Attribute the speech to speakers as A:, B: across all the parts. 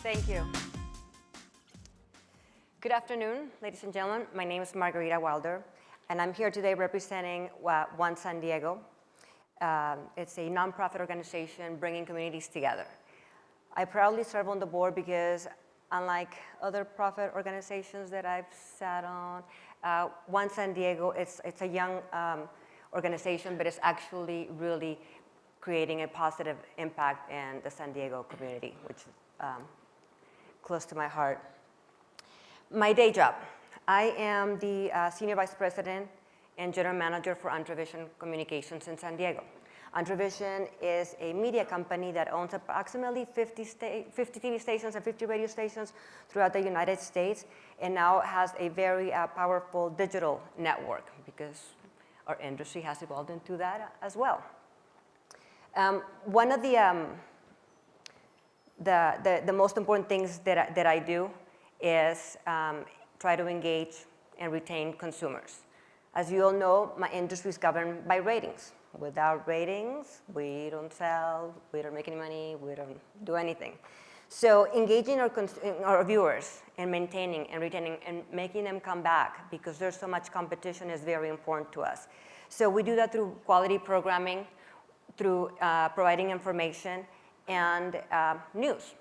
A: Thank you. Good afternoon, ladies and gentlemen. My name is Margarita Wilder, and I'm here today representing One San Diego. It's a nonprofit organization bringing communities together. I proudly serve on the board because, unlike other profit organizations that I've sat on, One San Diego, it's a young organization, but it's actually really creating a positive impact in the San Diego community, which is close to my heart. My day job. I am the Senior Vice President and General Manager for Entravision Communications in San Diego. Entravision is a media company that owns approximately 50 TV stations and 50 radio stations throughout the United States, and now has a very powerful digital network because our industry has evolved into that as well. One of the most important things that I do is try to engage and retain consumers. As you all know, my industry is governed by ratings. Without ratings, we don't sell, we don't make any money, we don't do anything. So engaging our viewers and maintaining and retaining and making them come back because there's so much competition is very important to us. So we do that through quality programming, through providing information, and news,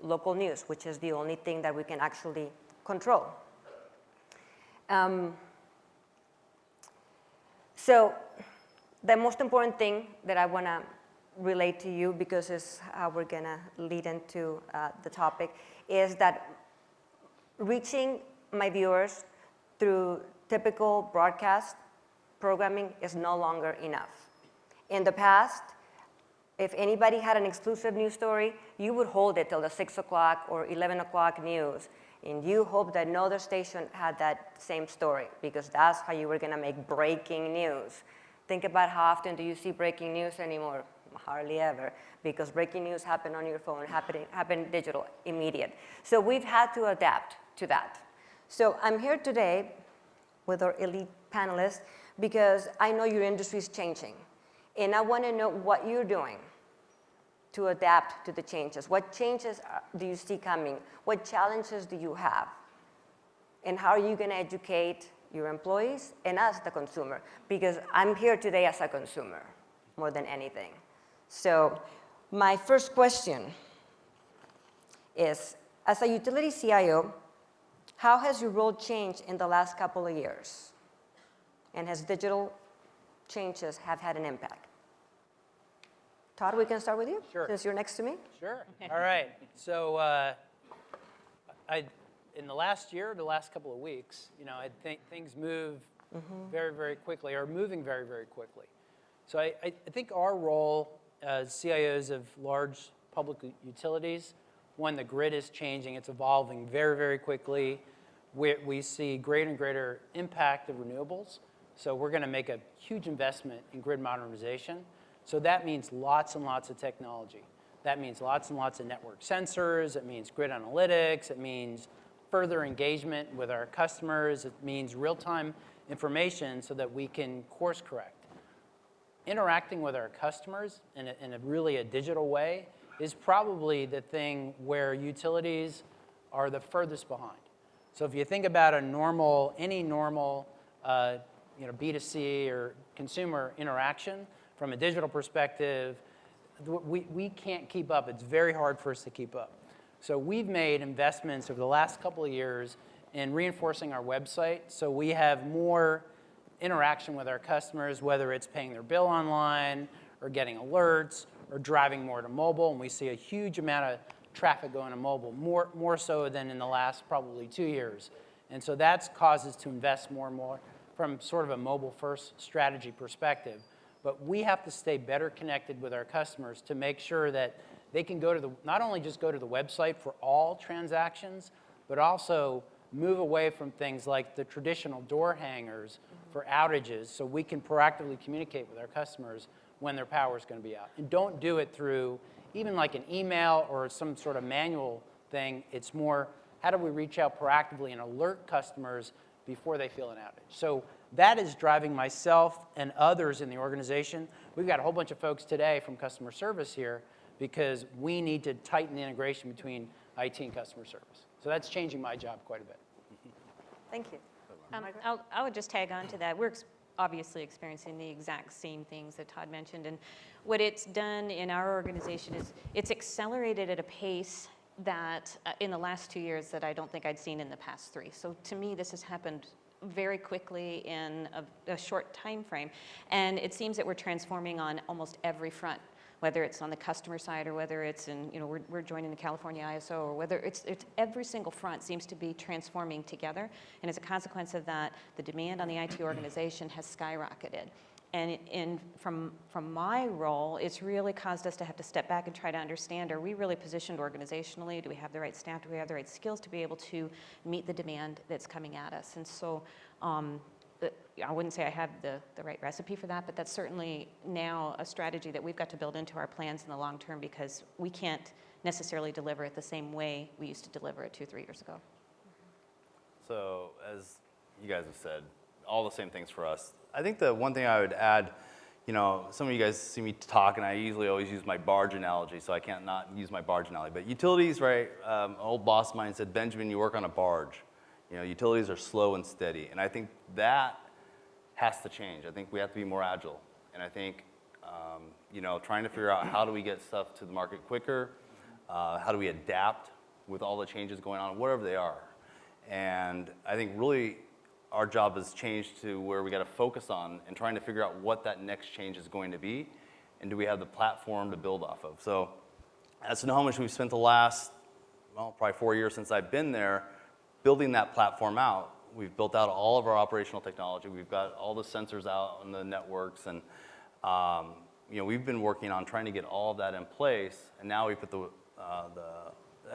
A: local news, which is the only thing that we can actually control. So the most important thing that I want to relate to you, because it's how we're going to lead into the topic, is that reaching my viewers through typical broadcast programming is no longer enough. In the past, if anybody had an exclusive news story, you would hold it till the 6 o'clock or 11 o'clock news, and you hope that no other station had that same story, because that's how you were going to make breaking news. Think about how often do you see breaking news anymore? Hardly ever, because breaking news happen on your phone, happen digital, immediate. So we've had to adapt to that. So I'm here today with our elite panelists because I know your industry is changing. And I want to know what you're doing to adapt to the changes. What changes do you see coming? What challenges do you have? And how are you going to educate your employees and us, the consumer? Because I'm here today as a consumer more than anything. So my first question is, as a utility CIO, how has your role changed in the last couple of years? And has digital changes have had an impact? Todd, we can start with you,
B: sure,
A: since you're next to me.
B: Sure. All right. So in the last year, the last couple of weeks, I think things move very, very quickly, or moving very, very quickly. So I think our role as CIOs of large public utilities, one, the grid is changing. It's evolving very, very quickly. We see greater and greater impact of renewables. So we're going to make a huge investment in grid modernization. So that means lots and lots of technology. That means lots and lots of network sensors. It means grid analytics. It means further engagement with our customers. It means real-time information so that we can course correct. Interacting with our customers in a really a digital way is probably the thing where utilities are the furthest behind. So if you think about any normal B2C or consumer interaction from a digital perspective, we can't keep up. It's very hard for us to keep up. So we've made investments over the last couple of years in reinforcing our website so we have more interaction with our customers, whether it's paying their bill online or getting alerts or driving more to mobile. And we see a huge amount of traffic going to mobile, more so than in the last probably 2 years. And so that's caused us to invest more and more from sort of a mobile-first strategy perspective. But we have to stay better connected with our customers to make sure that they can not only just go to the website for all transactions, but also move away from things like the traditional door hangers for outages so we can proactively communicate with our customers when their power is going to be out. And don't do it through even like an email or some sort of manual thing. It's more, how do we reach out proactively and alert customers before they feel an outage? So that is driving myself and others in the organization. We've got a whole bunch of folks today from customer service here because we need to tighten the integration between IT and customer service. So that's changing my job quite a bit.
A: Thank you.
C: I would just tag on to that. We're obviously experiencing the exact same things that Todd mentioned. And what it's done in our organization is it's accelerated at a pace that in the last 2 years that I don't think I'd seen in the past 3. So to me, this has happened very quickly in a short time frame. And it seems that we're transforming on almost every front, whether it's on the customer side or whether it's in, we're joining the California ISO, or whether it's every single front seems to be transforming together. And as a consequence of that, the demand on the IT organization has skyrocketed. And from my role, it's really caused us to have to step back and try to understand, are we really positioned organizationally? Do we have the right staff? Do we have the right skills to be able to meet the demand that's coming at us? And so I wouldn't say I have the right recipe for that, but that's certainly now a strategy that we've got to build into our plans in the long term, because we can't necessarily deliver it the same way we used to deliver it 2-3 years ago.
D: So as you guys have said, all the same things for us. I think the one thing I would add, some of you guys see me talk, and I usually always use my barge analogy, so I can't not use my barge analogy. But utilities, right? An old boss of mine said, Benjamin, you work on a barge. Utilities are slow and steady, and I think that has to change. I think we have to be more agile, and I think, trying to figure out how do we get stuff to the market quicker, how do we adapt with all the changes going on, whatever they are. And I think really our job has changed to where we got to focus on and trying to figure out what that next change is going to be, and do we have the platform to build off of. So at Snohomish, we've spent the last, probably 4 years since I've been there, building that platform out. We've built out all of our operational technology. We've got all the sensors out on the networks, and we've been working on trying to get all of that in place. And now we put the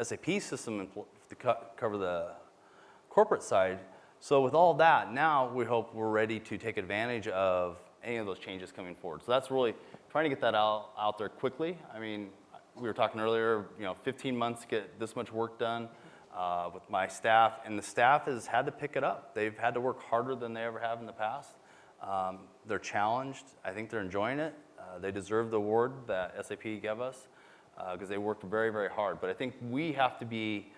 D: SAP system to cover the corporate side. So with all that, now we hope we're ready to take advantage of any of those changes coming forward. So that's really trying to get that out there quickly. I mean, we were talking earlier, 15 months to get this much work done. With my staff, and the staff has had to pick it up. They've had to work harder than they ever have in the past. They're challenged. I think they're enjoying it. They deserve the award that SAP gave us because they worked very, very hard. But I think we have to be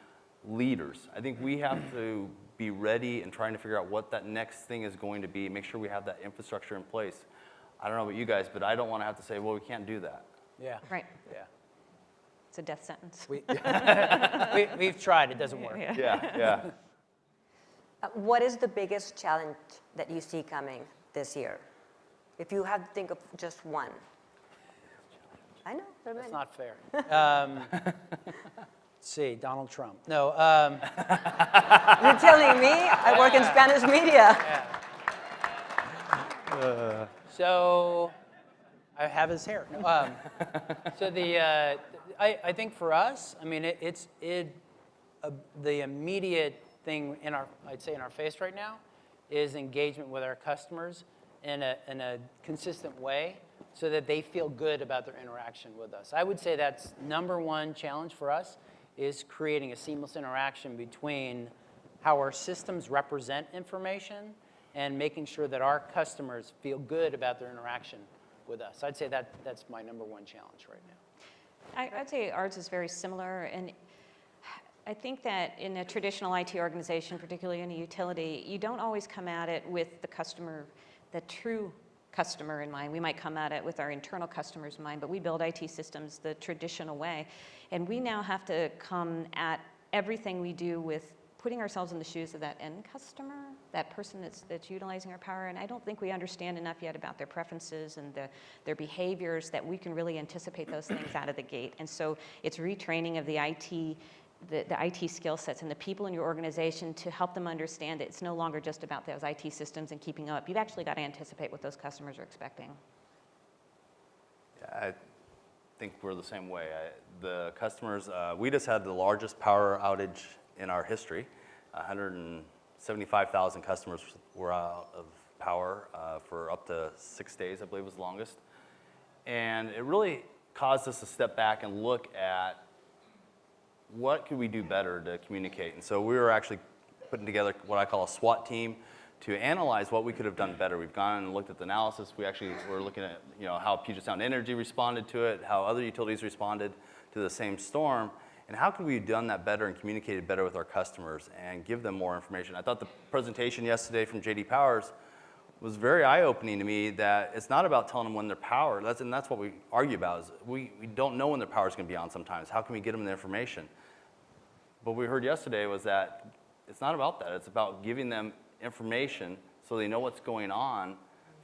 D: leaders. I think we have to be ready and trying to figure out what that next thing is going to be, make sure we have that infrastructure in place. I don't know about you guys, but I don't want to have to say, well, we can't do that.
B: Yeah.
C: Right.
B: Yeah.
C: It's a death sentence.
B: We've tried. It doesn't work.
D: Yeah.
A: What is the biggest challenge that you see coming this year? If you have to think of just one. I know, there are many.
B: That's not fair. Let's see, Donald Trump. No.
A: You're telling me? I work in Spanish media.
B: Yeah. So I have his hair. No, so I think for us, I mean, the immediate thing I'd say in our face right now is engagement with our customers in a consistent way, so that they feel good about their interaction with us. I would say that's number one challenge for us, is creating a seamless interaction between how our systems represent information and making sure that our customers feel good about their interaction with us. I'd say that's my number one challenge right now.
C: I'd say ours is very similar, and I think that in a traditional IT organization, particularly in a utility, you don't always come at it with the customer, the true customer in mind. We might come at it with our internal customers in mind, but we build IT systems the traditional way. And we now have to come at everything we do with putting ourselves in the shoes of that end customer, that person that's utilizing our power. And I don't think we understand enough yet about their preferences and their behaviors that we can really anticipate those things out of the gate. And so it's retraining of the IT skill sets and the people in your organization to help them understand that it's no longer just about those IT systems and keeping up. You've actually got to anticipate what those customers are expecting.
D: Yeah, I think we're the same way. The customers, we just had the largest power outage in our history. 175,000 customers were out of power for up to 6 days, I believe was the longest. And it really caused us to step back and look at what could we do better to communicate. And so we were actually putting together what I call a SWAT team to analyze what we could have done better. We've gone and looked at the analysis. We actually were looking at how Puget Sound Energy responded to it, how other utilities responded to the same storm. And how could we have done that better and communicated better with our customers and give them more information? I thought the presentation yesterday from J.D. Powers was very eye-opening to me, that it's not about telling them when their power, and that's what we argue about, is we don't know when their power is going to be on sometimes. How can we get them the information? What we heard yesterday was that it's not about that. It's about giving them information so they know what's going on,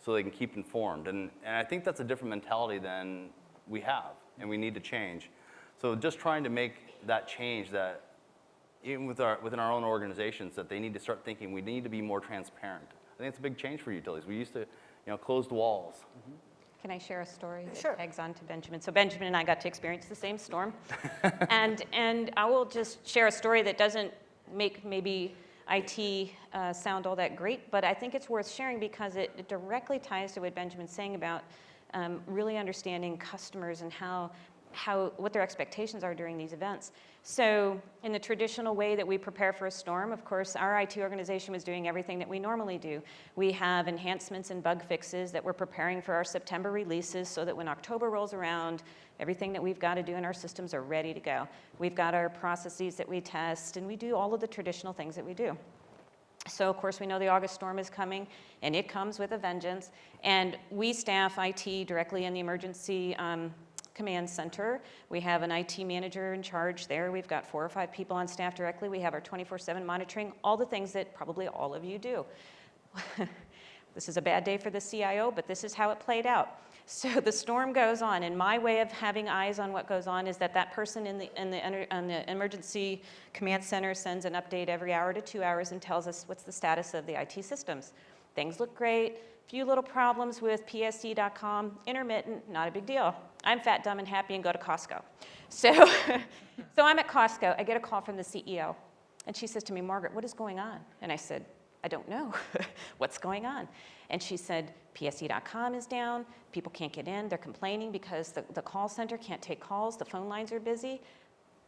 D: so they can keep informed. And I think that's a different mentality than we have, and we need to change. So just trying to make that change, that even within our own organizations, that they need to start thinking we need to be more transparent. I think it's a big change for utilities. We used to, closed walls.
C: Mm-hmm. Can I share a story that
A: Sure.
C: tags on to Benjamin? So Benjamin and I got to experience the same storm. and I will just share a story that doesn't make maybe IT sound all that great, but I think it's worth sharing because it directly ties to what Benjamin's saying about really understanding customers and what their expectations are during these events. So in the traditional way that we prepare for a storm, of course, our IT organization was doing everything that we normally do. We have enhancements and bug fixes that we're preparing for our September releases so that when October rolls around, everything that we've got to do in our systems are ready to go. We've got our processes that we test, and we do all of the traditional things that we do. So, of course, we know the August storm is coming, and it comes with a vengeance. And we staff IT directly in the emergency command center. We have an IT manager in charge there. We've got 4 or 5 people on staff directly. We have our 24/7 monitoring, all the things that probably all of you do. This is a bad day for the CIO, but this is how it played out. So the storm goes on, and my way of having eyes on what goes on is that person in the emergency command center sends an update every hour to 2 hours and tells us what's the status of the IT systems. Things look great. Few little problems with psc.com, intermittent, not a big deal. I'm fat, dumb, and happy and go to Costco. So I'm at Costco. I get a call from the CEO, and she says to me, "Margaret, what is going on?" And I said, "I don't know. What's going on?" And she said, "psc.com is down. People can't get in. They're complaining because the call center can't take calls. The phone lines are busy."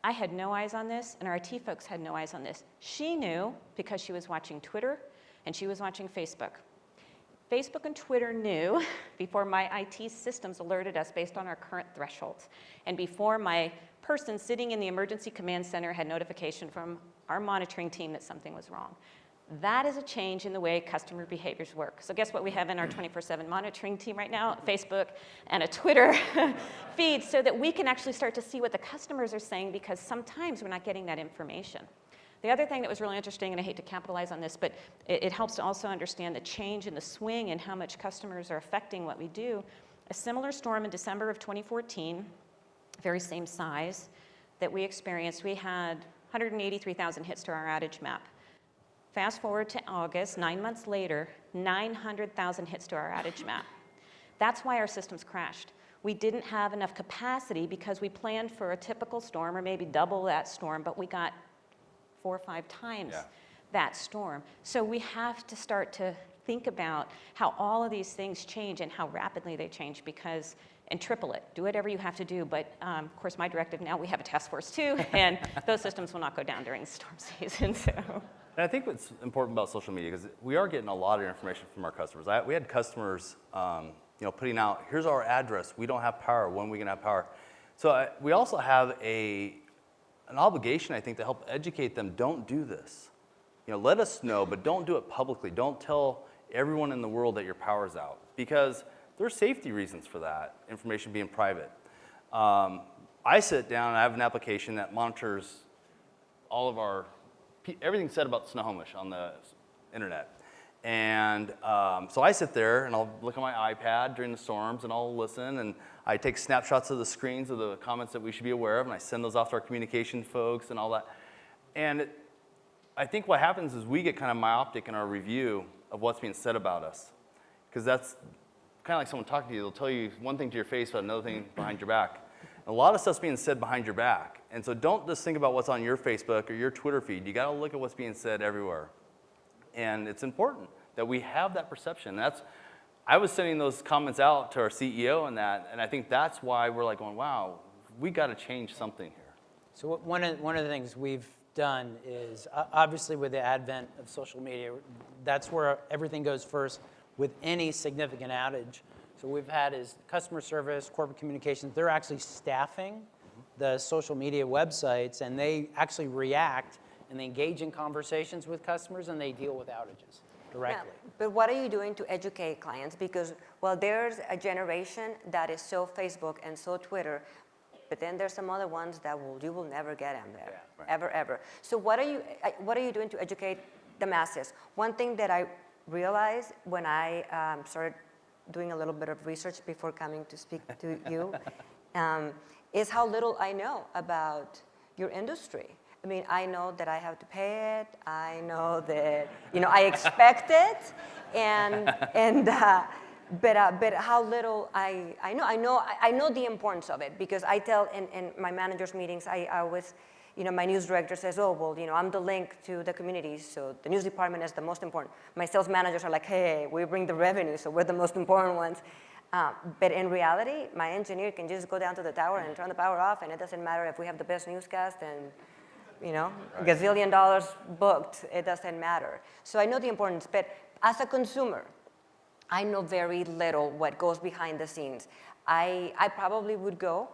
C: I had no eyes on this, and our IT folks had no eyes on this. She knew because she was watching Twitter, and she was watching Facebook. Facebook and Twitter knew before my IT systems alerted us based on our current thresholds, and before my person sitting in the emergency command center had notification from our monitoring team that something was wrong. That is a change in the way customer behaviors work. So guess what we have in our 24/7 monitoring team right now? Facebook and a Twitter feed, so that we can actually start to see what the customers are saying, because sometimes we're not getting that information. The other thing that was really interesting, and I hate to capitalize on this, but it helps to also understand the change in the swing and how much customers are affecting what we do. A similar storm in December of 2014, very same size, that we experienced, we had 183,000 hits to our outage map. Fast forward to August, 9 months later, 900,000 hits to our outage map. That's why our systems crashed. We didn't have enough capacity because we planned for a typical storm, or maybe double that storm, but we got 4 or 5 times that storm. So we have to start to think about how all of these things change and how rapidly they change, and triple it. Do whatever you have to do, but of course my directive now, we have a task force too, and those systems will not go down during the storm season. So.
D: And I think what's important about social media, because we are getting a lot of information from our customers. We had customers putting out, "Here's our address. We don't have power. When are we going to have power?" So we also have an obligation, I think, to help educate them. Don't do this. Let us know, but don't do it publicly. Don't tell everyone in the world that your power's out, because there's safety reasons for that information being private. I sit down and I have an application that monitors all of everything said about Snohomish on the internet. And so I sit there and I'll look at my iPad during the storms and I'll listen, and I take snapshots of the screens of the comments that we should be aware of, and I send those off to our communication folks and all that. And I think what happens is we get kind of myopic in our review of what's being said about us, because that's kind of like someone talking to you. They'll tell you one thing to your face, but another thing behind your back. And a lot of stuff's being said behind your back. And so don't just think about what's on your Facebook or your Twitter feed. You got to look at what's being said everywhere. And it's important that we have that perception. I was sending those comments out to our CEO and I think that's why we're like going, wow, we got to change something here.
B: So one of the things we've done is, obviously with the advent of social media, that's where everything goes first with any significant outage. So we've had is customer service, corporate communications, they're actually staffing the social media websites, and they actually react and they engage in conversations with customers, and they deal with outages directly.
A: Yeah, but what are you doing to educate clients? Because, well, there's a generation that is so Facebook and so Twitter, but then there's some other ones that you will never get in there,
D: Yeah, right.
A: ever, ever. So what are you doing to educate the masses? One thing that I realized when I started doing a little bit of research before coming to speak to you is how little I know about your industry. I mean, I know that I have to pay it. I know that, I expect it, but how little I know the importance of it, because I tell in my managers' meetings, I always, my news director says, oh, well, I'm the link to the communities, so the news department is the most important. My sales managers are like, hey, we bring the revenue, so we're the most important ones. But in reality, my engineer can just go down to the tower and turn the power off, and it doesn't matter if we have the best newscast and a gazillion dollars booked, it doesn't matter. So I know the importance, but as a consumer, I know very little what goes behind the scenes. I probably would go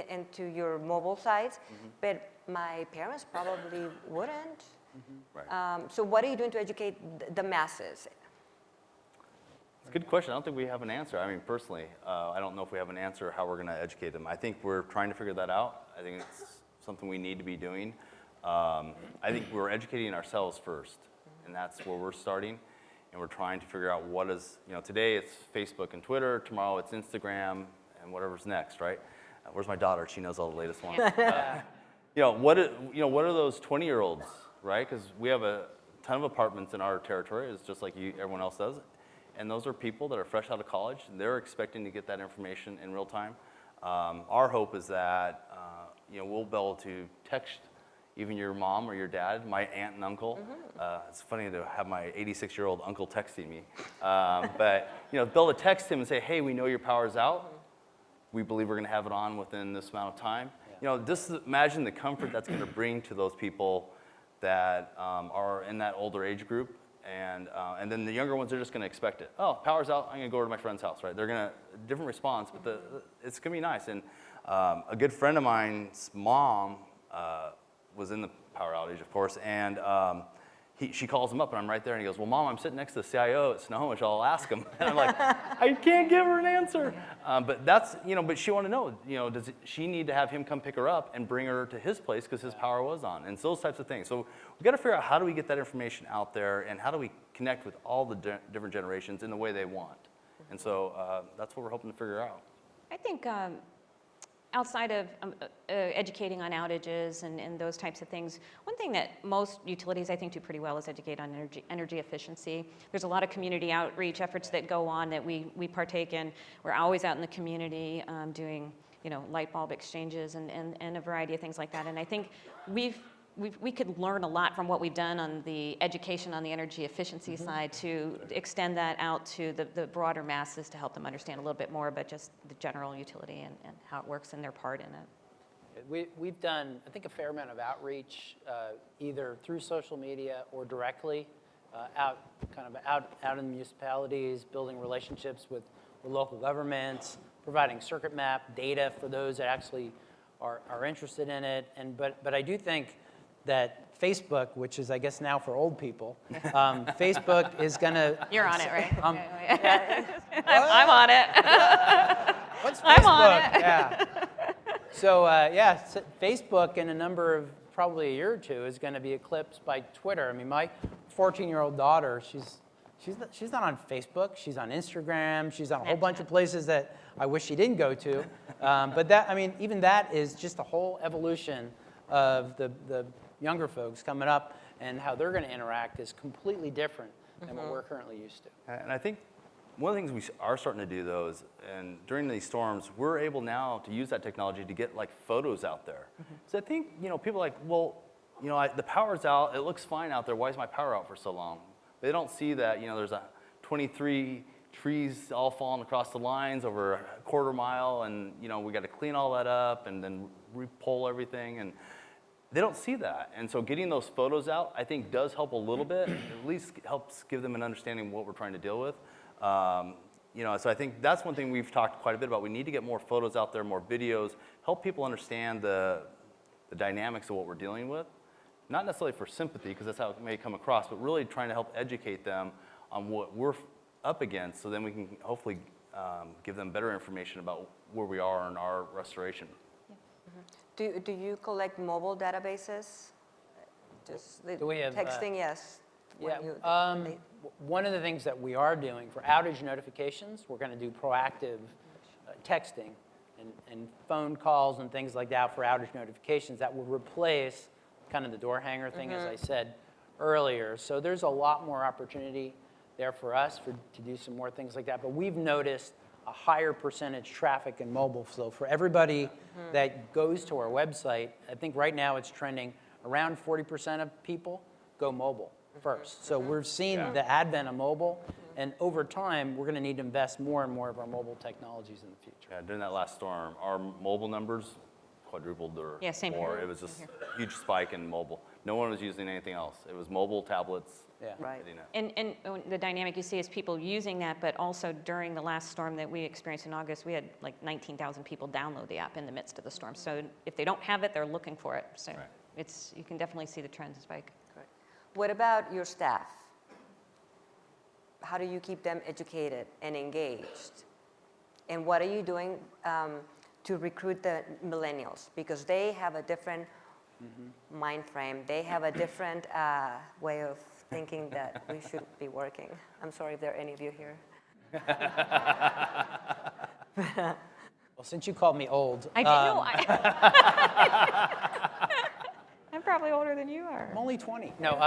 A: into your mobile sites, but my parents probably wouldn't.
D: Right.
A: So what are you doing to educate the masses?
D: It's a good question. I don't think we have an answer. I mean, personally, I don't know if we have an answer how we're going to educate them. I think we're trying to figure that out. I think it's something we need to be doing. I think we're educating ourselves first, and that's where we're starting. And we're trying to figure out what is, today it's Facebook and Twitter, tomorrow it's Instagram, and whatever's next, right? Where's my daughter? She knows all the latest ones. What are those 20-year-olds, right? Because we have a ton of apartments in our territory, it's just like everyone else does. And those are people that are fresh out of college, and they're expecting to get that information in real time. Our hope is that we'll be able to text even your mom or your dad, my aunt and uncle. It's funny to have my 86-year-old uncle texting me. But be able to text him and say, hey, we know your power's out. We believe we're going to have it on within this amount of time. Just imagine the comfort that's going to bring to those people that are in that older age group. And then the younger ones are just going to expect it. Oh, power's out, I'm going to go to my friend's house, right? They're going to, different response, but it's going to be nice. And a good friend of mine's mom was in the power outage, of course, and she calls him up, and I'm right there, and he goes, well, Mom, I'm sitting next to the CIO at Snohomish, I'll ask him. And I'm like, I can't give her an answer. But that's, but she wanted to know, does she need to have him come pick her up and bring her to his place because his power was on, and so those types of things. So we've got to figure out how do we get that information out there, and how do we connect with all the different generations in the way they want. And so that's what we're hoping to figure out.
C: I think outside of educating on outages and those types of things, one thing that most utilities I think do pretty well is educate on energy efficiency. There's a lot of community outreach efforts that go on that we partake in. We're always out in the community doing light bulb exchanges and a variety of things like that. And I think we could learn a lot from what we've done on the education on the energy efficiency side to extend that out to the broader masses to help them understand a little bit more about just the general utility and how it works and their part in it.
B: We've done, I think, a fair amount of outreach, either through social media or directly, out in the municipalities, building relationships with local governments, providing circuit map data for those that actually are interested in it. But I do think that Facebook, which is, I guess, now for old people, Facebook is going to...
C: You're on it, right? I'm on it.
B: What's Facebook?
C: I'm on it.
B: Yeah. So, Facebook in a number of, probably a year or two, is going to be eclipsed by Twitter. I mean, my 14-year-old daughter, she's not on Facebook. She's on Instagram. She's on a whole bunch of places that I wish she didn't go to. But that, I mean, even that is just a whole evolution of the younger folks coming up, and how they're going to interact is completely different than what we're currently used to.
D: And I think one of the things we are starting to do, though, is, and during these storms, we're able now to use that technology to get like photos out there. So I think, people are like, well, the power's out, it looks fine out there, why is my power out for so long? They don't see that, there's 23 trees all falling across the lines over a quarter mile, and we got to clean all that up and then repole everything, and they don't see that. And so getting those photos out, I think, does help a little bit. At least helps give them an understanding of what we're trying to deal with. So I think that's one thing we've talked quite a bit about. We need to get more photos out there, more videos, help people understand the dynamics of what we're dealing with. Not necessarily for sympathy, because that's how it may come across, but really trying to help educate them on what we're up against, so then we can hopefully give them better information about where we are in our restoration.
A: Do you collect mobile databases? Just
B: Do we have,
A: texting, yes.
B: Yeah,
A: when you-
B: one of the things that we are doing for outage notifications, we're going to do proactive texting and phone calls and things like that for outage notifications that will replace kind of the door hanger thing, as I said earlier. So there's a lot more opportunity there for us to do some more things like that. But we've noticed a higher percentage traffic in mobile. So for everybody that goes to our website, I think right now it's trending around 40% of people go mobile first. So we're seeing the advent of mobile, and over time, we're going to need to invest more and more of our mobile technologies in the future.
D: Yeah, during that last storm, our mobile numbers quadrupled or
C: Yeah, same
D: more.
C: here.
D: It was just a huge spike in mobile. No one was using anything else. It was mobile, tablets.
B: Yeah.
A: Right.
C: And the dynamic you see is people using that, but also during the last storm that we experienced in August, we had like 19,000 people download the app in the midst of the storm. So if they don't have it, they're looking for it. So you can definitely see the trend spike.
A: Correct. What about your staff? How do you keep them educated and engaged? And what are you doing to recruit the millennials? Because they have a different mind frame. They have a different way of thinking that we should be working. I'm sorry if there are any of you here.
B: Well, since you called me old,
C: I did know. I'm probably older than you are.
B: I'm only 20. No,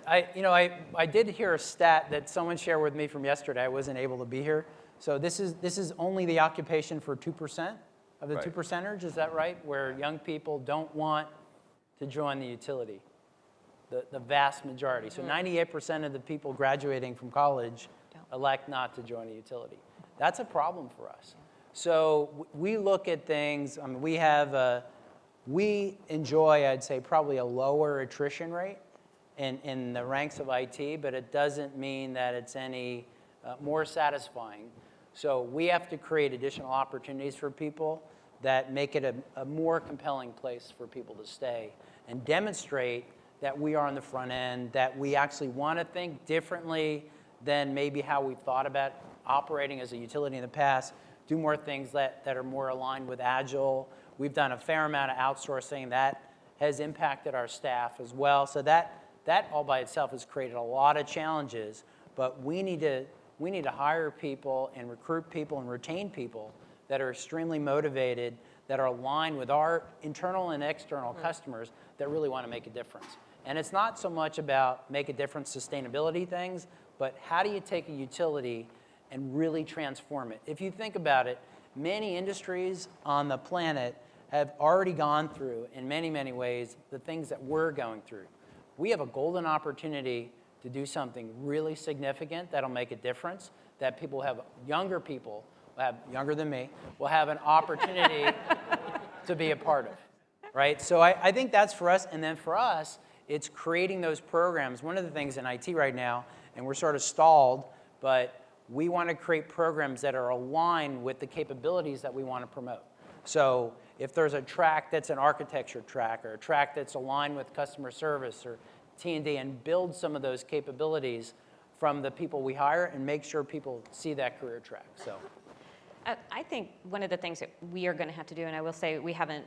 B: I did hear a stat that someone shared with me from yesterday. I wasn't able to be here. So this is only the occupation for 2% of the 2%ers, is that right? Where young people don't want to join the utility, the vast majority. So 98% of the people graduating from college elect not to join a utility. That's a problem for us. So we look at things, I mean, we enjoy, I'd say, probably a lower attrition rate in the ranks of IT, but it doesn't mean that it's any more satisfying. So we have to create additional opportunities for people that make it a more compelling place for people to stay and demonstrate that we are on the front end, that we actually want to think differently than maybe how we've thought about operating as a utility in the past, do more things that are more aligned with agile. We've done a fair amount of outsourcing that has impacted our staff as well. So that all by itself has created a lot of challenges, but we need to hire people and recruit people and retain people that are extremely motivated, that are aligned with our internal and external customers that really want to make a difference. And it's not so much about make a difference sustainability things, but how do you take a utility and really transform it? If you think about it, many industries on the planet have already gone through, in many, many ways, the things that we're going through. We have a golden opportunity to do something really significant that'll make a difference, that younger people, younger than me, will have an opportunity to be a part of, right? So I think that's for us, and then for us, it's creating those programs. One of the things in IT right now, and we're sort of stalled, but we want to create programs that are aligned with the capabilities that we want to promote. So if there's a track that's an architecture track, or a track that's aligned with customer service or T&D, and build some of those capabilities from the people we hire and make sure people see that career track. So
C: I think one of the things that we are going to have to do, and I will say we haven't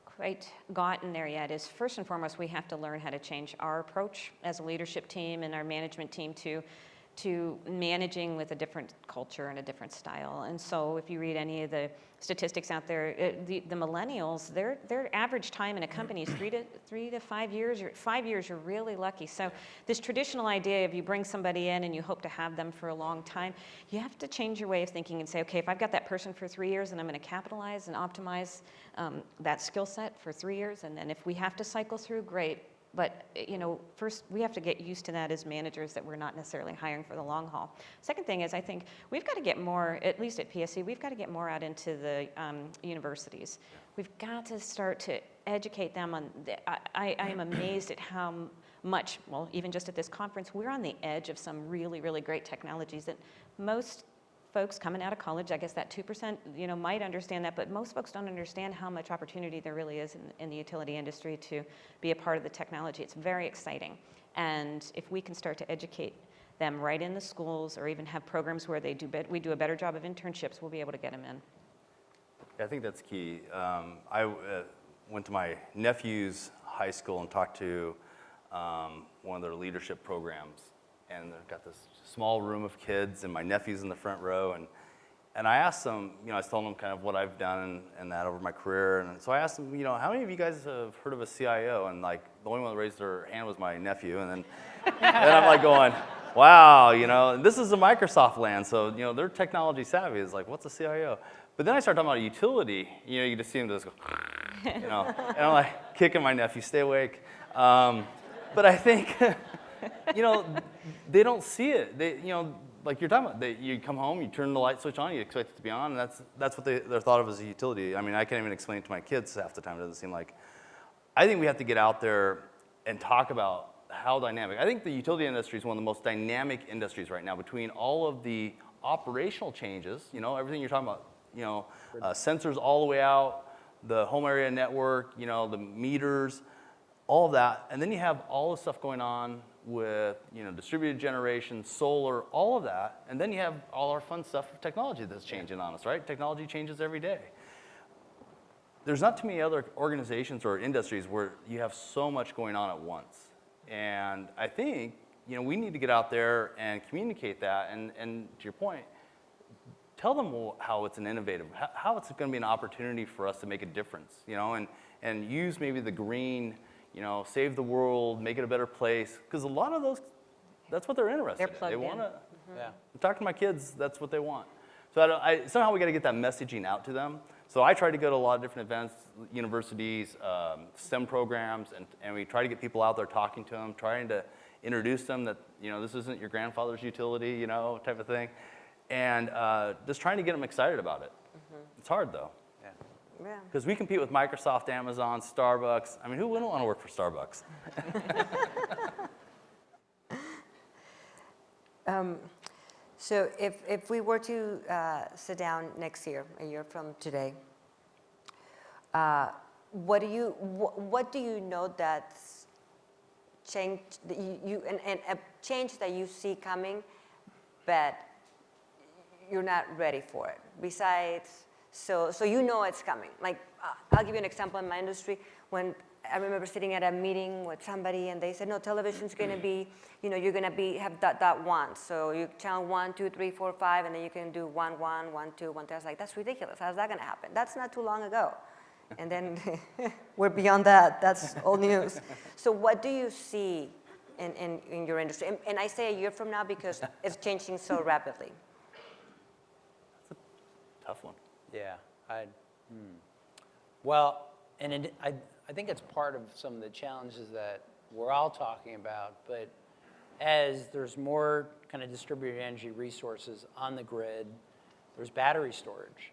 C: quite gotten there yet, is first and foremost we have to learn how to change our approach as a leadership team and our management team to managing with a different culture and a different style. And so if you read any of the statistics out there, the millennials, their average time in a company is 3 to 5 years. 5 years, you're really lucky. So this traditional idea of you bring somebody in and you hope to have them for a long time, you have to change your way of thinking and say, okay, if I've got that person for 3 years and I'm going to capitalize and optimize that skill set for 3 years, and then if we have to cycle through, great. But first we have to get used to that as managers, that we're not necessarily hiring for the long haul. Second thing is, I think we've got to get more, at least at PSC, we've got to get more out into the universities. We've got to start to educate them on, I am amazed at how much, well, even just at this conference, we're on the edge of some really, really great technologies that most folks coming out of college, I guess that 2%, might understand that, but most folks don't understand how much opportunity there really is in the utility industry to be a part of the technology. It's very exciting. And if we can start to educate them right in the schools, or even have programs where we do a better job of internships, we'll be able to get them in.
D: Yeah, I think that's key. I went to my nephew's high school and talked to one of their leadership programs, and they've got this small room of kids, and my nephew's in the front row, and I asked them, I was telling them kind of what I've done and that over my career, and so I asked them, how many of you guys have heard of a CIO? And like the only one that raised their hand was my nephew, and then I'm like going, wow, and this is a Microsoft land, so they're technology savvy. It's like, what's a CIO? But then I start talking about a utility, you just see them just go, and I'm like kicking my nephew, stay awake. But I think, they don't see it. They, like you're talking about, you come home, you turn the light switch on, you expect it to be on, and that's what they're thought of as a utility. I mean, I can't even explain it to my kids half the time. It doesn't seem like. I think we have to get out there and talk about how dynamic. I think the utility industry is one of the most dynamic industries right now, between all of the operational changes, everything you're talking about, sensors all the way out, the home area network, the meters, all of that. And then you have all the stuff going on with, distributed generation, solar, all of that. And then you have all our fun stuff of technology that's changing on us, right? Technology changes every day. There's not too many other organizations or industries where you have so much going on at once. And I think, we need to get out there and communicate that. And to your point, tell them how it's an innovative, how it's going to be an opportunity for us to make a difference, and use maybe the green, save the world, make it a better place. Because a lot of those, that's what they're interested in.
C: They're plugged in.
D: Yeah. Talk to my kids, that's what they want. So somehow we got to get that messaging out to them. So I try to go to a lot of different events, universities, STEM programs, and we try to get people out there talking to them, trying to introduce them that, this isn't your grandfather's utility, type of thing. And just trying to get them excited about it. It's hard, though.
A: Yeah.
D: Because we compete with Microsoft, Amazon, Starbucks. I mean, who wouldn't want to work for Starbucks?
A: So if we were to sit down next year, a year from today, what do you know that's changed, and a change that you see coming, but you're not ready for it? Besides, so it's coming. Like, I'll give you an example in my industry. When I remember sitting at a meeting with somebody, and they said, no, television's going to be, you're going to have dot one. So you channel 1, 2, 3, 4, 5, and then you can do 1, 1, 1, 2, 1, 2. I was like, that's ridiculous. How's that going to happen? That's not too long ago. And then we're beyond that. That's old news. So what do you see in your industry? And I say a year from now because it's changing so rapidly.
D: That's a tough one.
B: Yeah. Well, and I think it's part of some of the challenges that we're all talking about, but as there's more kind of distributed energy resources on the grid, there's battery storage.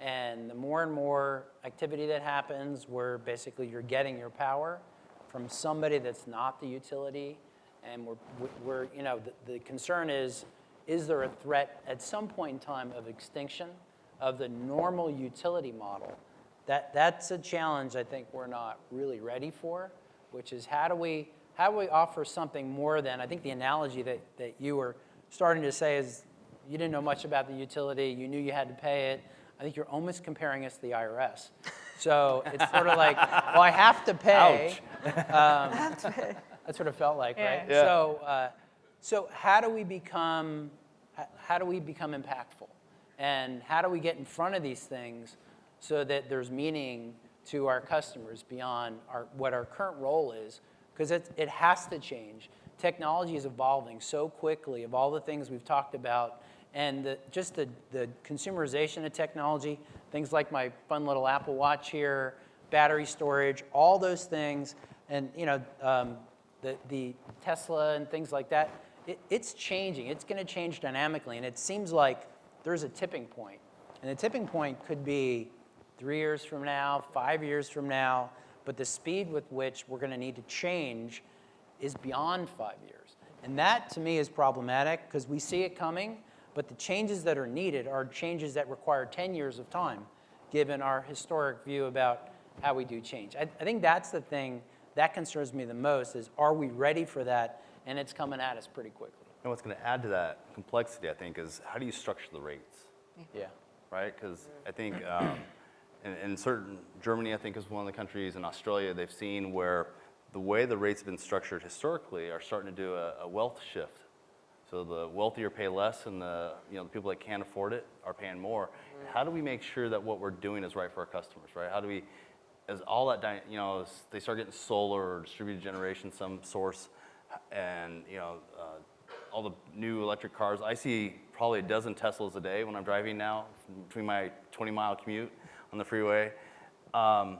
B: And the more and more activity that happens where basically you're getting your power from somebody that's not the utility, and we're the concern is there a threat at some point in time of extinction of the normal utility model? That's a challenge I think we're not really ready for, which is how do we offer something more than, I think the analogy that you were starting to say is you didn't know much about the utility, you knew you had to pay it. I think you're almost comparing us to the IRS. So it's sort of like, well, I have to pay.
A: Ouch.
B: That's what it felt like, right?
D: Yeah.
B: So how do we become impactful? And how do we get in front of these things so that there's meaning to our customers beyond what our current role is? Because it has to change. Technology is evolving so quickly of all the things we've talked about, and the consumerization of technology, things like my fun little Apple Watch here, battery storage, all those things, and the Tesla and things like that, it's changing. It's going to change dynamically, and it seems like there's a tipping point. And the tipping point could be 3 years from now, 5 years from now, but the speed with which we're going to need to change is beyond 5 years. And that, to me, is problematic because we see it coming, But the changes that are needed are changes that require 10 years of time, given our historic view about how we do change. I think that's the thing that concerns me the most is, are we ready for that? And it's coming at us pretty quickly.
D: And what's going to add to that complexity, I think, is how do you structure the rates?
B: Yeah.
D: Right? Because I think in certain, Germany, I think, is one of the countries, in Australia, they've seen where the way the rates have been structured historically are starting to do a wealth shift. So the wealthier pay less, and the people that can't afford it are paying more. How do we make sure that what we're doing is right for our customers, right? How do we, as all that, as they start getting solar or distributed generation, some source, and all the new electric cars. I see probably a dozen Teslas a day when I'm driving now between my 20-mile commute on the freeway. How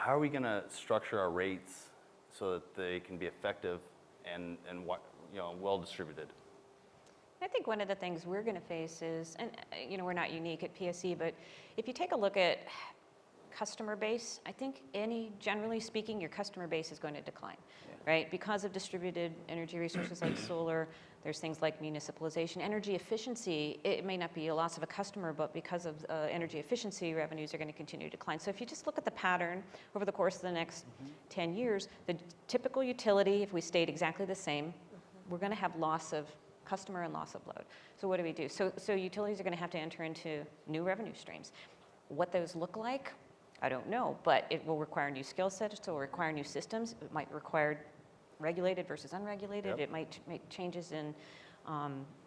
D: are we going to structure our rates so that they can be effective and well distributed?
C: I think one of the things we're going to face is, and we're not unique at PSE, but if you take a look at customer base, I think generally speaking, your customer base is going to decline, right? Because of distributed energy resources like solar, there's things like municipalization, energy efficiency. It may not be a loss of a customer, but because of energy efficiency, revenues are going to continue to decline. So if you just look at the pattern over the course of the next 10 years, the typical utility, if we stayed exactly the same, we're going to have loss of customer and loss of load. So what do we do? So utilities are going to have to enter into new revenue streams. What those look like, I don't know, but it will require new skill sets, it will require new systems. It might require regulated versus unregulated. It might make changes in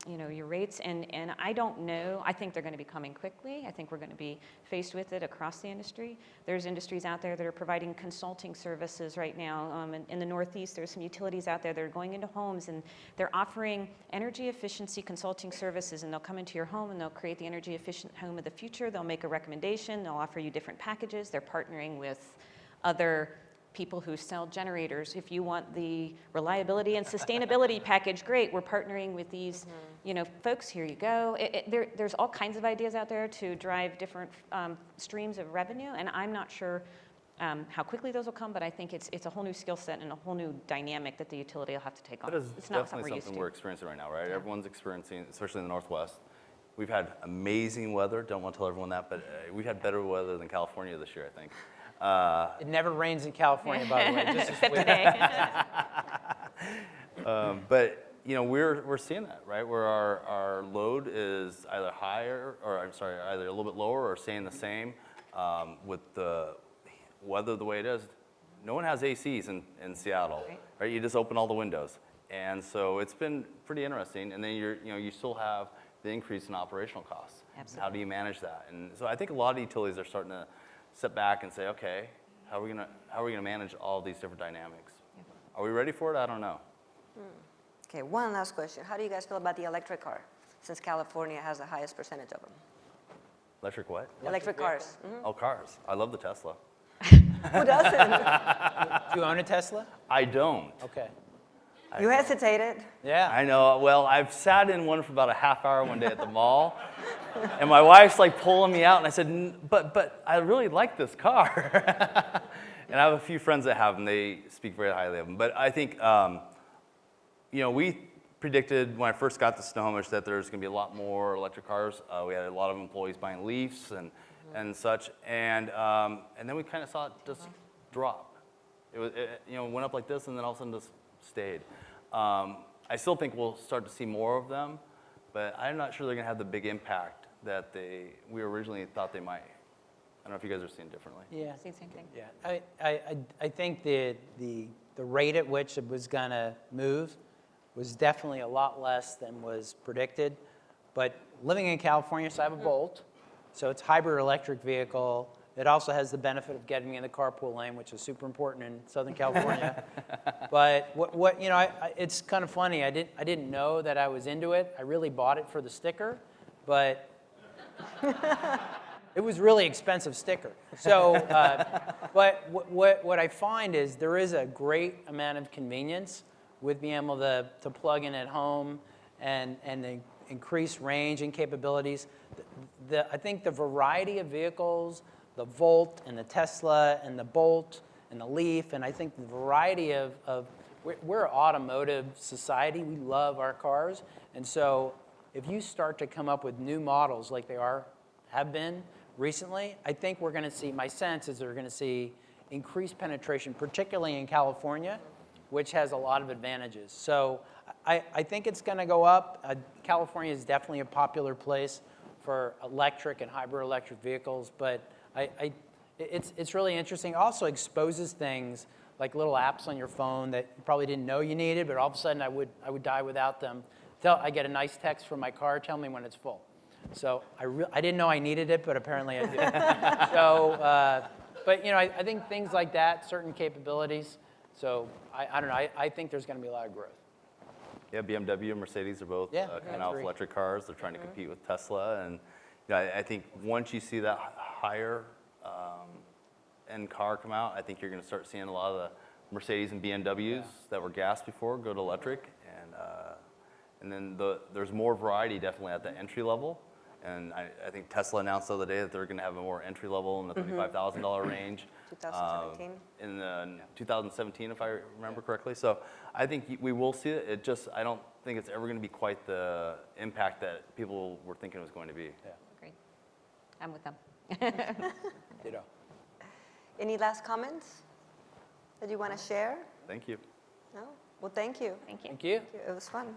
C: your rates, and I don't know. I think they're going to be coming quickly. I think we're going to be faced with it across the industry. There's industries out there that are providing consulting services right now. In the Northeast, there's some utilities out there that are going into homes, and they're offering energy efficiency consulting services, and they'll come into your home and they'll create the energy efficient home of the future. They'll make a recommendation. They'll offer you different packages. They're partnering with other people who sell generators. If you want the reliability and sustainability package, great. We're partnering with these, folks. Here you go. There's all kinds of ideas out there to drive different streams of revenue, and I'm not sure how quickly those will come. But I think it's a whole new skill set and a whole new dynamic that the utility will have to take on.
D: That is
C: it's not
D: definitely something we're experiencing right now, right?
C: Yeah.
D: Everyone's experiencing, especially in the Northwest. We've had amazing weather. Don't want to tell everyone that, but we've had better weather than California this year, I think.
B: It never rains in California, by the way. Just
C: Except today.
D: But we're seeing that, right? Where our load is either higher, or either a little bit lower or staying the same. With the weather the way it is, no one has ACs in Seattle, right? You just open all the windows, and so it's been pretty interesting. And then you still have the increase in operational costs.
C: Absolutely.
D: How do you manage that? And so I think a lot of utilities are starting to step back and say, okay, how are we gonna manage all these different dynamics? Are we ready for it? I don't know.
A: Okay, one last question. How do you guys feel about the electric car, since California has the highest percentage of them?
D: Electric what?
A: Electric cars.
D: Oh, cars. I love the Tesla.
A: Who doesn't?
B: Do you own a Tesla?
D: I don't.
B: Okay.
A: You hesitated.
B: Yeah.
D: I know. Well, I've sat in one for about a half hour one day at the mall, and my wife's like pulling me out, and I said, but I really like this car. And I have a few friends that have them. They speak very highly of them. But I think, we predicted when I first got to Snohomish that there's going to be a lot more electric cars. We had a lot of employees buying Leafs and such, and then we kind of saw it just drop. It went up like this, and then all of a sudden just stayed. I still think we'll start to see more of them, but I'm not sure they're going to have the big impact that we originally thought they might. I don't know if you guys are seeing it differently.
B: Yeah.
C: Same thing.
B: Yeah. I think the rate at which it was going to move was definitely a lot less than was predicted. But living in California, so I have a Volt, so it's hybrid electric vehicle. It also has the benefit of getting me in the carpool lane, which is super important in Southern California. But it's kind of funny. I didn't know that I was into it. I really bought it for the sticker, but it was really expensive sticker. So, but what I find is there is a great amount of convenience with being able to plug in at home and the increased range and capabilities. I think the variety of vehicles, the Volt and the Tesla and the Bolt and the Leaf, and I think the variety we're an automotive society. We love our cars, and so if you start to come up with new models like they have been recently, I think we're going to see, my sense is they're going to see increased penetration, particularly in California, which has a lot of advantages. So I think it's going to go up. California is definitely a popular place for electric and hybrid electric vehicles, but it's really interesting. It also exposes things like little apps on your phone that you probably didn't know you needed, but all of a sudden I would die without them. I get a nice text from my car telling me when it's full. So I didn't know I needed it, but apparently I did. So, but you know, I think things like that, certain capabilities. So I don't know. I think there's going to be a lot of growth.
D: Yeah, BMW and Mercedes are both coming out with electric cars. They're trying to compete with Tesla, and you know, I think once you see that higher end car come out, I think you're going to start seeing a lot of the Mercedes and BMWs that were gas before go to electric, and then there's more variety definitely at the entry level. And I think Tesla announced the other day that they're going to have a more entry level in the $35,000 range.
A: 2017.
D: In 2017, if I remember correctly. So I think we will see it. I don't think it's ever going to be quite the impact that people were thinking it was going to be.
B: Yeah.
C: Great. I'm with them.
B: Ditto.
A: Any last comments that you want to share?
D: Thank you.
A: No? Well, thank you.
C: Thank you.
B: Thank you.
A: It was fun.